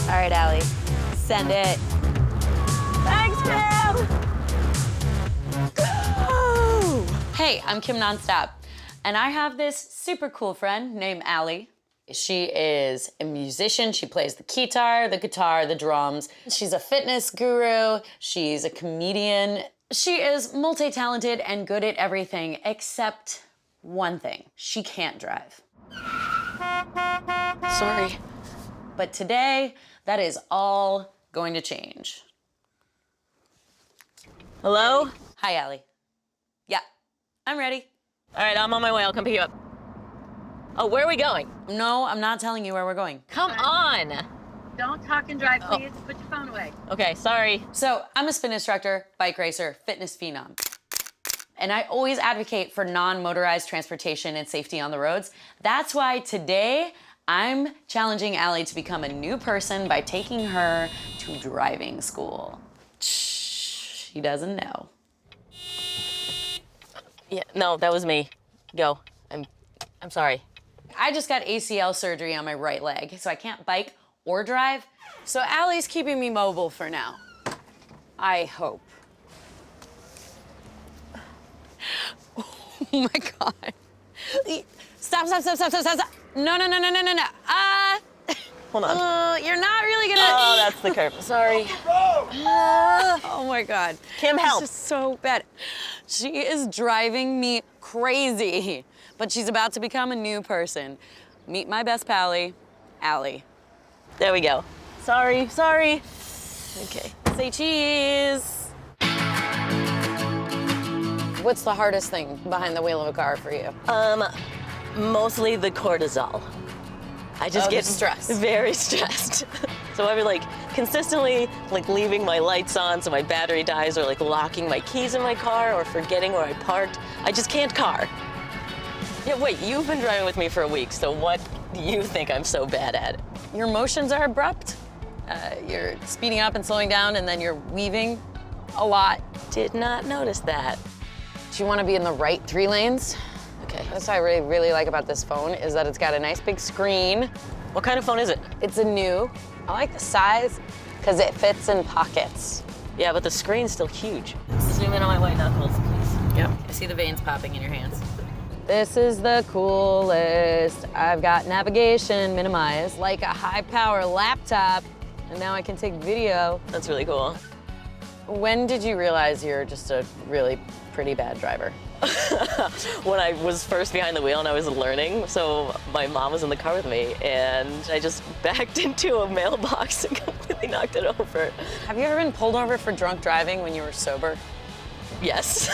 All right, Ali, send it. Thanks, Kym. Hey, I'm Kym Nonstop, and I have this super cool friend named Ali. She is a musician. She plays the guitar, the drums. She's a fitness guru. She's a comedian. She is multi-talented and good at everything except one thing. She can't drive. Sorry. But today, that is all going to change. Hello? Hi, Ali. Yeah, I'm ready. All right, I'm on my way. I'll come pick you up. Oh, where are we going? No, I'm not telling you where we're going. Come on. Don't talk and drive, please. Put your phone away. Okay, sorry. So I'm a spin instructor, bike racer, fitness phenom. And I always advocate for non-motorized transportation and safety on the roads. That's why today I'm challenging Ali to become a new person by taking her to driving school. Shh, she doesn't know. Yeah, no, that was me. Go. I'm sorry. I just got ACL surgery on my right leg, so I can't bike or drive. So Ali's keeping me mobile for now. I hope. Oh my God. Stop. No. Hold on. You're not really gonna. Oh, that's the curb. Sorry. Oh my God. Kym, help. This is so bad. She is driving me crazy, but she's about to become a new person. Meet my best pally, Ali. There we go. Sorry. Okay. Say cheese. What's the hardest thing behind the wheel of a car for you? Mostly the cortisol. I just get stressed. Very stressed. So I'm like consistently like leaving my lights on so my battery dies, or like locking my keys in my car, or forgetting where I parked. I just can't car. Yeah, wait, you've been driving with me for a week, so what do you think I'm so bad at? Your motions are abrupt. You're speeding up and slowing down, and then you're weaving a lot. Did not notice that. Do you want to be in the right 3 lanes? Okay. That's what I really like about this phone, is that it's got a nice big screen. What kind of phone is it? It's a NUU. I like the size because it fits in pockets. Yeah, but the screen's still huge. Zoom in on my white knuckles, please. Yep. I see the veins popping in your hands. This is the coolest. I've got navigation minimized, like a high-power laptop, and now I can take video. That's really cool. When did you realize you're just a really pretty bad driver? When I was first behind the wheel and I was learning, so my mom was in the car with me, and I just backed into a mailbox and completely knocked it over. Have you ever been pulled over for drunk driving when you were sober? Yes.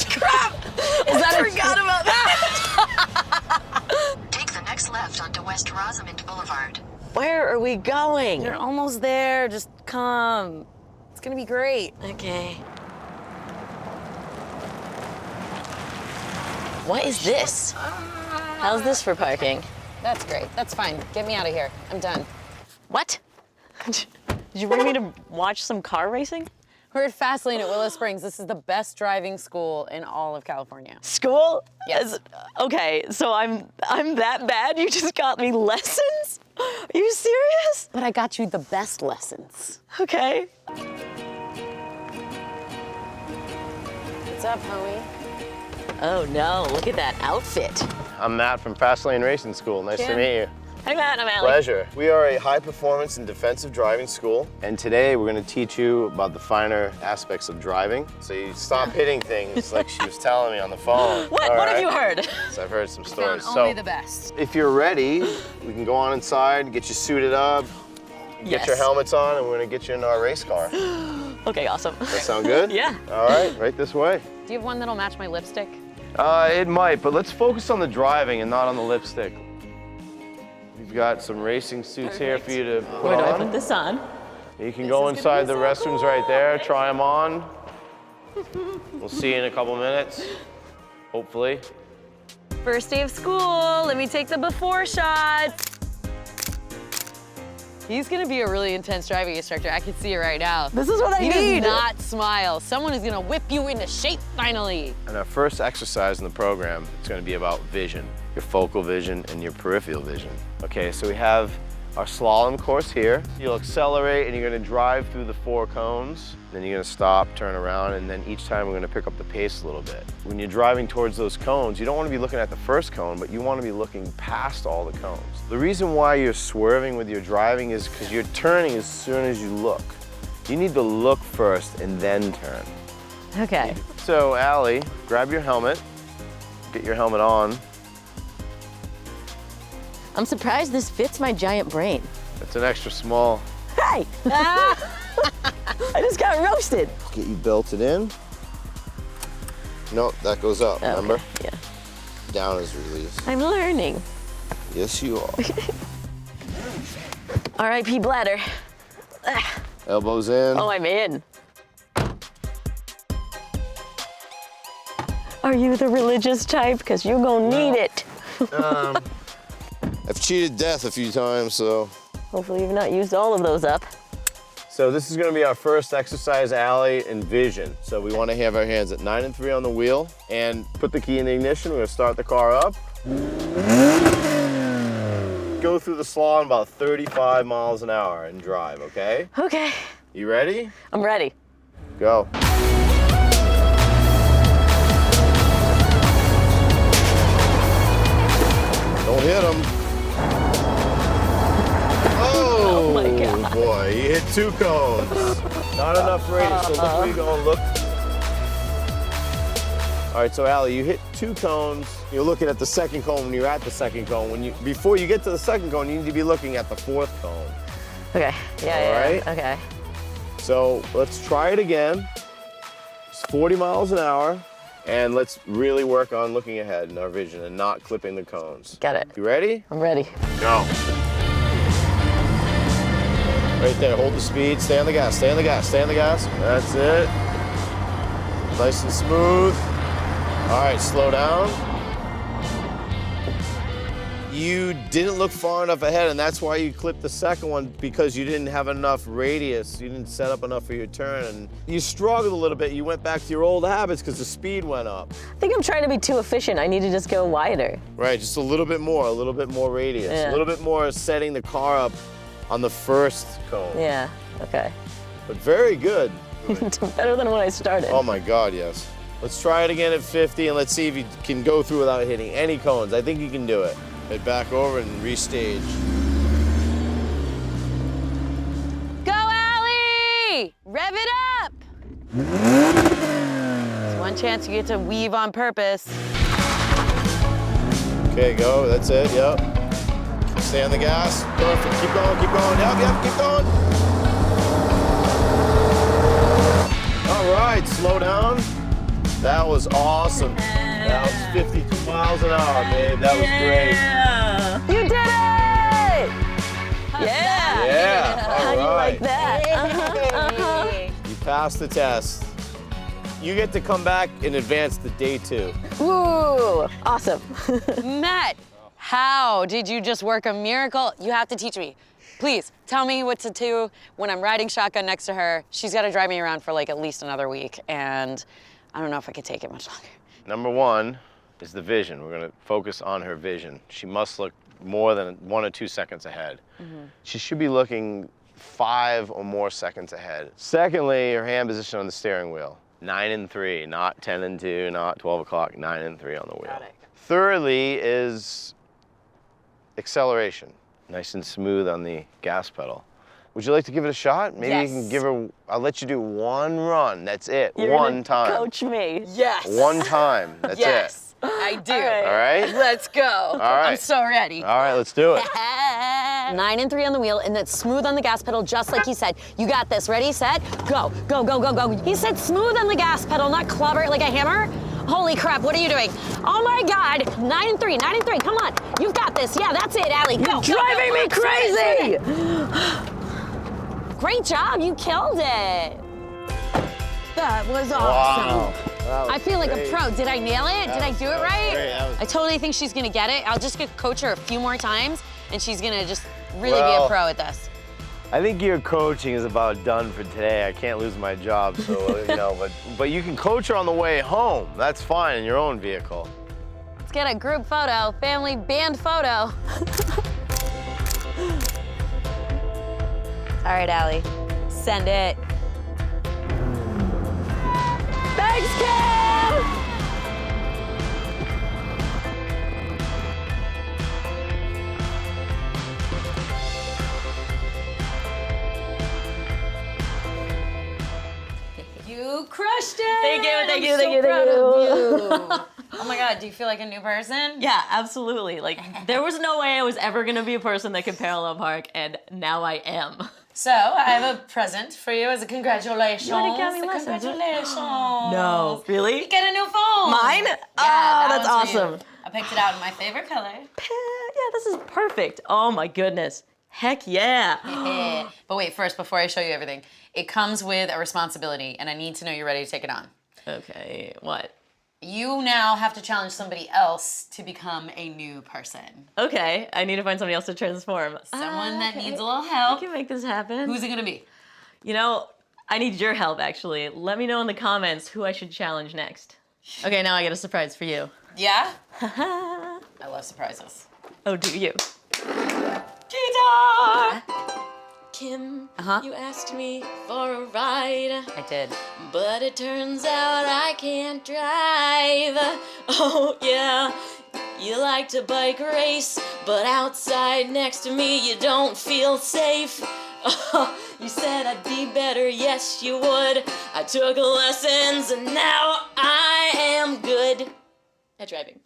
Crap! I forgot about that. Take the next left onto West Rosamond Boulevard. Where are we going? You're almost there. Just come. It's gonna be great. Okay. What is this? How's this for parking? That's great. That's fine. Get me out of here. I'm done. What? Did you bring me to watch some car racing? We're at Fastlane at Willow Springs. This is the best driving school in all of California. School? Yes. Okay, so I'm that bad? You just got me lessons? Are you serious? But I got you the best lessons. Okay. What's up, homie? Oh no, look at that outfit. I'm Matt from Fastlane Racing School. Nice to meet you. Hi Matt, I'm Ali. Pleasure. We are a high performance and defensive driving school, and today we're going to teach you about the finer aspects of driving. So you stop hitting things like she was telling me on the phone. What have you heard? So I've heard some stories. Only the best. If you're ready, we can go on inside, get you suited up, get your helmets on, and we're going to get you in our race car. Okay, awesome. That sound good? Yeah. All right, right this way. Do you have one that'll match my lipstick? It might, but let's focus on the driving and not on the lipstick. We've got some racing suits here for you to put Where do I on. put this on? You can go inside the restrooms right there, try them on. We'll see you in a couple minutes, hopefully. First day of school. Let me take the before shot. He's gonna be a really intense driving instructor. I can see it right now. This is what I He need. does not smile. Someone is gonna whip you into shape finally. And our first exercise in the program is going to be about vision, your focal vision and your peripheral vision. Okay, so we have our slalom course here. You'll accelerate and you're gonna drive through the 4 cones. Then you're gonna stop, turn around, and then each time we're gonna pick up the pace a little bit. When you're driving towards those cones, you don't wanna be looking at the first cone, but you wanna be looking past all the cones. The reason why you're swerving with your driving is because you're turning as soon as you look. You need to look first and then turn. Okay. So, Ali, grab your helmet, get your helmet on. I'm surprised this fits my giant brain. It's an extra small. Hey! I just got roasted. Get you belted in. No, that goes up, remember? Okay, yeah. Down is released. I'm learning. Yes, you are. R.I.P. bladder. Elbows in. Oh, I'm in. Are you the religious type? Because you're gonna need it. I've cheated death a few times, so. Hopefully you've not used all of those up. So this is gonna be our first exercise, Ali, in vision. So we wanna have our hands at 9 and 3 on the wheel and put the key in the ignition. We're gonna start the car up. Go through the slalom about 35 miles an hour and drive, okay? Okay. You ready? I'm ready. Go. Don't hit him. Oh, my God. Boy, you hit 2 cones. Not enough radius, so look where you're going, look. All right, so Ali, you hit 2 cones. You're looking at the second cone when you're at the second cone. Before you get to the second cone, you need to be looking at the 4th cone. Okay. Yeah. All right. Okay. So let's try it again. It's 40 miles an hour. And let's really work on looking ahead in our vision and not clipping the cones. Got it. You ready? I'm ready. Go. Right there, hold the speed, stay on the gas, stay on the gas, stay on the gas. That's it. Nice and smooth. All right, slow down. You didn't look far enough ahead, and that's why you clipped the second one, because you didn't have enough radius. You didn't set up enough for your turn, and you struggled a little bit. You went back to your old habits because the speed went up. I think I'm trying to be too efficient. I need to just go wider. Right, just a little bit more radius. Yeah. A little bit more setting the car up on the first cone. Yeah. Okay. But very good. Better than when I started. Oh my God, yes. Let's try it again at 50 and let's see if you can go through without hitting any cones. I think you can do it. Head back over and restage. Go, Ali! Rev it up! It's one chance you get to weave on purpose. Okay, go, that's it, yep. Stay on the gas, perfect, keep going, yep, keep going. All right, slow down. That was awesome. That was 52 miles an hour, babe, that was great. You did it! Yeah. Yeah, How all do you right. like that? You passed the test. You get to come back in advance to day 2. Woo! Awesome. Matt, how did you just work a miracle? You have to teach me. Please, tell me what to do when I'm riding shotgun next to her. She's got to drive me around for like at least another week, and I don't know if I could take it much longer. Number 1 is the vision. We're gonna focus on her vision. She must look more than 1 or 2 seconds ahead. She should be looking 5 or more seconds ahead. Secondly, her hand position on the steering wheel. 9 and 3, not 10 and 2, not 12 o'clock, 9 and 3 on the wheel. Got it. Thirdly is acceleration. Nice and smooth on the gas pedal. Would you like to give it a shot? Maybe Yes. you can give her, I'll let you do 1 run. That's it, You're one gonna time. Coach me. Yes. 1 time, that's Yes, I do. All right. it. All right? Let's go. All right. I'm so ready. All right, let's do it. 9 and 3 on the wheel, and then smooth on the gas pedal, just like he said. You got this. Ready, set, go, go, go, go, go. He said smooth on the gas pedal, not clubber it like a hammer. Holy crap, what are you doing? Oh my God, 9 and 3, 9 and 3, come on. You've got this. Yeah, that's it, Ali. Go, Driving me crazy! Great job, you killed it. That was awesome. Wow. That was I feel like great. a pro. Did I nail it? Did I do it right? great. That was- I totally think she's gonna get it. I'll just coach her a few more times, and she's gonna just really be Well, a pro at this. I think your coaching is about done for today. I can't lose my job, so, you know, but you can coach her on the way home. That's fine in your own vehicle. Let's get a group photo, family band photo. All right, Ali, send it. Thanks, Kym! You crushed it! Thank you, thank you, I'm thank so you, thank proud you. of you. Oh my God, do you feel like a new person? Yeah, absolutely. Like, there was no way I was ever gonna be a person that could parallel park, and now I am. So, I have a present for you as a congratulations. You already got me lessons. Congratulations. No, really? You get a new phone. Mine? Yeah, Oh, that that's one's for you. awesome. I picked it out in my favorite color. Yeah, this is perfect. Oh my goodness. Heck yeah. But wait, first, before I show you everything, it comes with a responsibility, and I need to know you're ready to take it on. Okay, what? You now have to challenge somebody else to become a new person. Okay, I need to find somebody else to transform. Someone that Okay. needs a little I help. can make this happen. Who's it gonna be? You know, I need your help, actually. Let me know in the comments who I should challenge next. Okay, now I get a surprise for you. Yeah? Haha. I love surprises. Oh, do you? Guitar! Kym, Uh-huh. you asked me for a ride, I did. but it turns out I can't drive. Oh, yeah. You like to bike race, but outside next to me you don't feel safe. Oh, you said I'd be better, yes you would. I took lessons and now I am good at driving.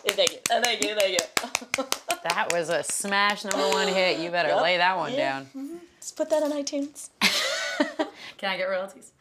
Thank you, thank you, thank you. That was a smash #1 hit. You better Yep. lay that one Yeah. down. Just put that on iTunes. Can I get royalties?